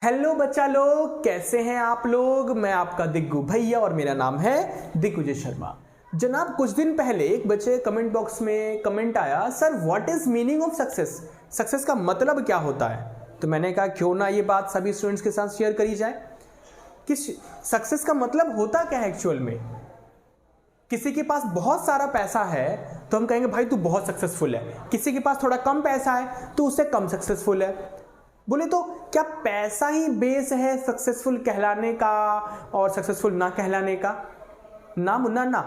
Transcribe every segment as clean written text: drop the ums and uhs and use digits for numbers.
Hello बच्चा लोग, कैसे हैं आप लोग। मैं आपका दिग्गू भैया और मेरा नाम है दिग्विजय शर्मा। जनाब, कुछ दिन पहले एक बच्चे कमेंट बॉक्स में कमेंट आया, sir what is meaning of success, success का मतलब क्या होता है। तो मैंने कहा क्यों ना ये बात सभी स्टूडेंट्स के साथ शेयर करी जाए कि सक्सेस का मतलब होता क्या है एक्चुअल में। किसी के पास बहुत सारा पैसा है तो हम कहेंगे भाई तू बहुत सक्सेसफुल है, किसी के पास थोड़ा कम पैसा है तो उससे कम सक्सेसफुल है। बोले तो क्या पैसा ही बेस है सक्सेसफुल कहलाने का और सक्सेसफुल ना कहलाने का? ना मुन्ना ना,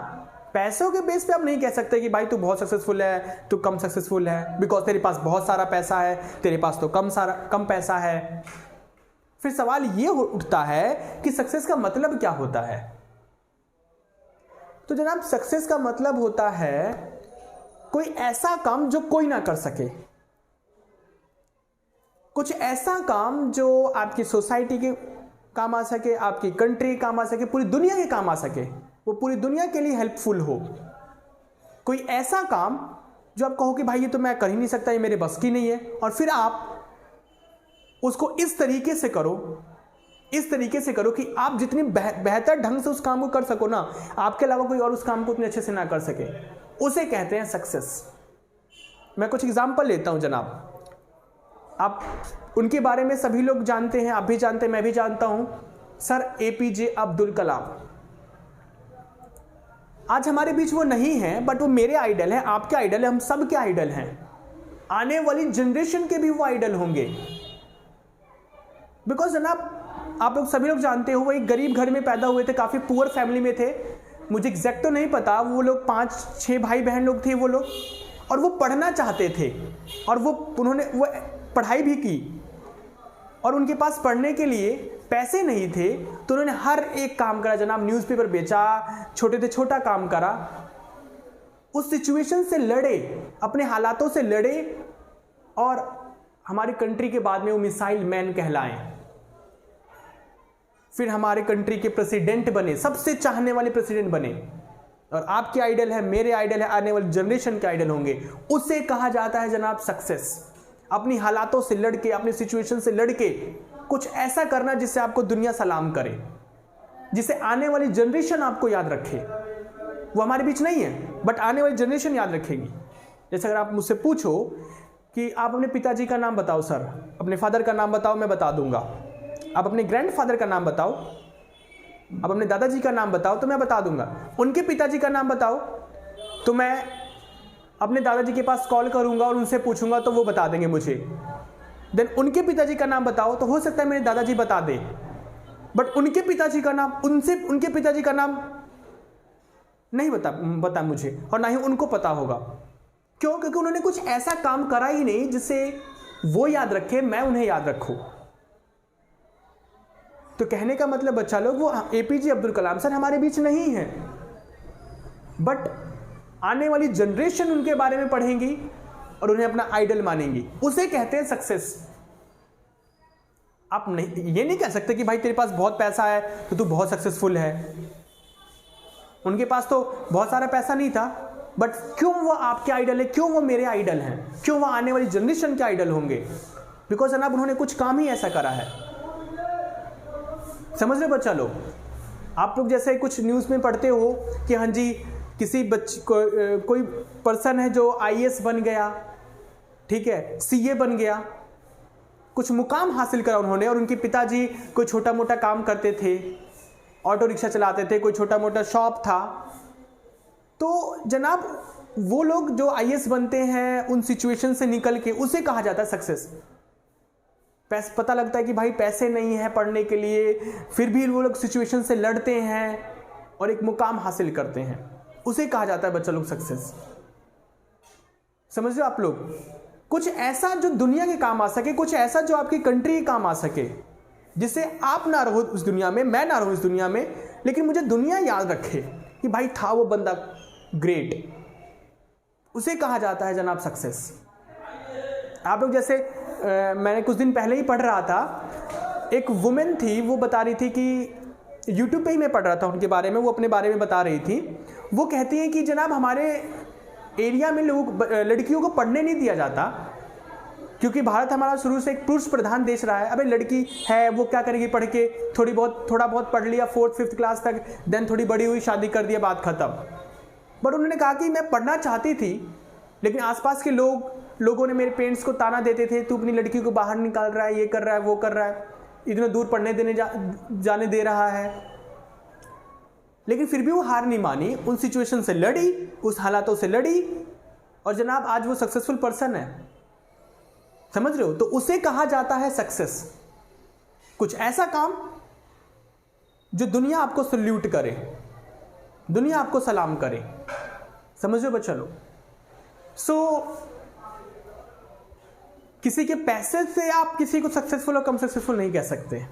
पैसों के बेस पे आप नहीं कह सकते कि भाई तू बहुत सक्सेसफुल है तू कम सक्सेसफुल है, बिकॉज तेरे पास बहुत सारा पैसा है तेरे पास तो कम पैसा है। फिर सवाल ये उठता है कि सक्सेस का मतलब क्या होता है। तो जनाब, सक्सेस का मतलब होता है कोई ऐसा काम जो कोई ना कर सके, कुछ ऐसा काम जो आपकी सोसाइटी के काम आ सके, आपकी कंट्री के काम आ सके, पूरी दुनिया के काम आ सके, वो पूरी दुनिया के लिए हेल्पफुल हो। कोई ऐसा काम जो आप कहो कि भाई ये तो मैं कर ही नहीं सकता, ये मेरे बस की नहीं है, और फिर आप उसको इस तरीके से करो कि आप जितनी बेहतर ढंग से उस काम को कर सको ना, आपके अलावा कोई और उस काम को उतने अच्छे से ना कर सके, उसे कहते हैं सक्सेस। मैं कुछ एग्जाम्पल लेता हूं जनाब। आप उनके बारे में सभी लोग जानते हैं, आप भी जानते हैं, मैं भी जानता हूं, सर एपीजे अब्दुल कलाम। आज हमारे बीच वो नहीं है, बट वो मेरे आइडल हैं, आपके आइडल हैं, हम सब के आइडल हैं। आने वाली जनरेशन के भी वो आइडल होंगे। बिकॉज जनाब, आप लोग सभी लोग जानते हो वो एक गरीब घर में पैदा हुए थे, काफी पुअर फैमिली में थे। मुझे एग्जैक्ट तो नहीं पता, वो लोग 5-6 भाई बहन लोग थे वो लोग, और वो पढ़ना चाहते थे और उन्होंने पढ़ाई भी की, और उनके पास पढ़ने के लिए पैसे नहीं थे तो उन्होंने हर एक काम करा जनाब। न्यूज़पेपर बेचा, छोटे से छोटा काम करा, उस सिचुएशन से लड़े, अपने हालातों से लड़े, और हमारी कंट्री के बाद में वो मिसाइल मैन कहलाए। फिर हमारे कंट्री के प्रेसिडेंट बने, सबसे चाहने वाले प्रेसिडेंट बने, और आपके आइडल है, मेरे आइडल है, आने वाली जनरेशन के आइडल होंगे। उसे कहा जाता है जनाब सक्सेस। अपनी हालातों से लड़के, अपनी सिचुएशन से लड़के कुछ ऐसा करना जिससे आपको दुनिया सलाम करे, जिसे आने वाली जनरेशन आपको याद रखे। वो हमारे बीच नहीं है, बट आने वाली जनरेशन याद रखेगी। जैसे अगर आप मुझसे पूछो कि आप अपने पिताजी का नाम बताओ सर, अपने फादर का नाम बताओ, मैं बता दूंगा। आप अपने ग्रैंडफादर का नाम बताओ, आप अपने दादाजी का नाम बताओ, तो मैं बता दूंगा। उनके पिताजी का नाम बताओ तो मैं अपने दादाजी के पास कॉल करूंगा और उनसे पूछूंगा तो वो बता देंगे मुझे। देन उनके पिताजी का नाम बताओ तो हो सकता है मेरे दादाजी बता दे, बट उनके पिताजी का नाम, उनके पिताजी का नाम नहीं बता मुझे, और ना ही उनको पता होगा। क्यों? क्योंकि उन्होंने कुछ ऐसा काम करा ही नहीं जिससे वो याद रखे, मैं उन्हें याद रखूं। तो कहने का मतलब बच्चा लोग, वो एपीजे अब्दुल कलाम सर हमारे बीच नहीं है, बट आने वाली जनरेशन उनके बारे में पढ़ेंगी और उन्हें अपना आइडल मानेंगी। उसे कहते हैं सक्सेस। आप ये नहीं कह सकते कि भाई तेरे पास बहुत पैसा है तो तू बहुत सक्सेसफुल है। उनके पास तो बहुत सारा पैसा नहीं था, बट क्यों वो आपके आइडल है, क्यों वो मेरे आइडल हैं, क्यों वो आने वाली जनरेशन के आइडल होंगे? बिकॉज जनाब उन्होंने कुछ काम ही ऐसा करा है। समझ रहे बच्चा लोग? आप लोग जैसे कुछ न्यूज़ में पढ़ते हो कि हाँ जी किसी कोई पर्सन है जो आईएएस बन गया, ठीक है, सीए बन गया, कुछ मुकाम हासिल करा उन्होंने, और उनके पिताजी कोई छोटा मोटा काम करते थे, ऑटो रिक्शा चलाते थे, कोई छोटा मोटा शॉप था। तो जनाब वो लोग जो आईएएस बनते हैं उन सिचुएशन से निकल के, उसे कहा जाता है सक्सेस। पता लगता है कि भाई पैसे नहीं है पढ़ने के लिए, फिर भी वो लोग सिचुएशन से लड़ते हैं और एक मुकाम हासिल करते हैं, उसे कहा जाता है बच्चा लोग सक्सेस। समझ रहे हो आप लोग? कुछ ऐसा जो दुनिया के काम आ सके, कुछ ऐसा जो आपकी कंट्री के काम आ सके, जिससे आप ना रहो उस दुनिया में, मैं ना रहूं इस दुनिया में, लेकिन मुझे दुनिया याद रखे कि भाई था वो बंदा ग्रेट, उसे कहा जाता है जनाब सक्सेस। आप लोग जैसे मैंने कुछ दिन पहले ही पढ़ रहा था, एक वुमेन थी, वो बता रही थी कि यूट्यूब पे ही मैं पढ़ रहा था उनके बारे में, वो अपने बारे में बता रही थी। वो कहती हैं कि जनाब हमारे एरिया में लड़कियों को पढ़ने नहीं दिया जाता क्योंकि भारत हमारा शुरू से एक पुरुष प्रधान देश रहा है। अबे लड़की है वो क्या करेगी पढ़ के, थोड़ा बहुत पढ़ लिया 4th 5th क्लास तक, देन थोड़ी बड़ी हुई शादी कर दिया, बात खत्म। बट उन्होंने कहा कि मैं पढ़ना चाहती थी, लेकिन आसपास के लोगों ने, मेरे पेरेंट्स को ताना देते थे, तू अपनी लड़की को बाहर निकाल रहा है, ये कर रहा है, वो कर रहा है, इतना दूर पढ़ने जाने दे रहा है। लेकिन फिर भी वो हार नहीं मानी, उन सिचुएशन से लड़ी, उस हालातों से लड़ी, और जनाब आज वो सक्सेसफुल पर्सन है। समझ रहे हो? तो उसे कहा जाता है सक्सेस। कुछ ऐसा काम जो दुनिया आपको सल्यूट करे, दुनिया आपको सलाम करे। समझ रहे हो बच्चा लोग? किसी के पैसे से आप किसी को सक्सेसफुल और कम सक्सेसफुल नहीं कह सकते।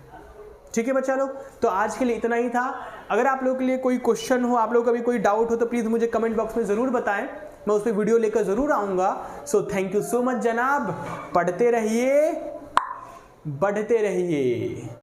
ठीक है बच्चा लोग? तो आज के लिए इतना ही था। अगर आप लोगों के लिए कोई क्वेश्चन हो, आप लोगों का भी कोई डाउट हो, तो प्लीज मुझे कमेंट बॉक्स में जरूर बताएं, मैं उस पर वीडियो लेकर जरूर आऊंगा। So thank you so much जनाब। पढ़ते रहिए, बढ़ते रहिए।